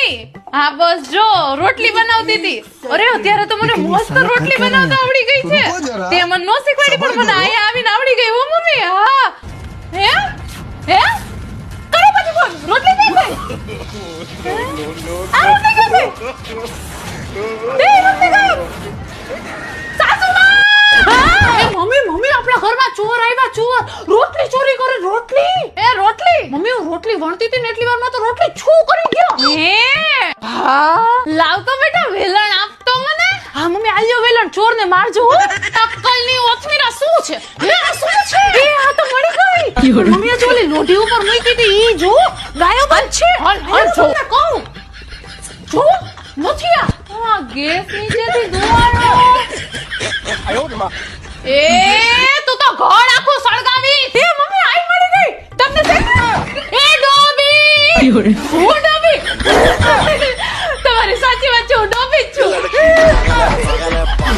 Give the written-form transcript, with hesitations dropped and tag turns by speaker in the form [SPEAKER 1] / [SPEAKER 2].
[SPEAKER 1] mummy હા બસ જો રોટલી બનાવતી હતી અરે અત્યારે તો મને મસ્ત રોટલી બનાવતા આવડી ગઈ છે તે મને નો શીખવાડી પણ મને આયા આવીને આવડી ગઈ હો મમ્મી હા હે હે કરો પછી ફોન રોટલી થઈ ગઈ આ રોટલી ગઈ તે રોટલી ગઈ સાસુમા એ મમ્મી આપણા ઘરમાં ચોર આવ્યા ચોર રોટલી ચોરી કરે રોટલી એ રોટલી મમ્મી હું રોટલી વણતી હતી ને એટલી વારમાં તો રોટલી છૂ કરી ગયો હે હા લાવ તો બેટા વેલણ આપતો મને હા મમ્મી આલ્યો વેલણ ચોર ને મારજો ટક્કલની ઓથમીરા શું છે હે આ શું છે એ આ તો મળી ગઈ મમ્મી જો ઓલી લોઢી ઉપર મૂકી હતી ઈ જો ગાયબ જ છે હાલ જો કહું જો નથી આ ગેસ નીચેથી ધુવાળો એ તું તો ઘર આખું સળગાવી તે મમ્મી આઈ મળી ગઈ તમને એ ડોબી હું ડોબી તમારી સાચી વાત છે હું ડોબી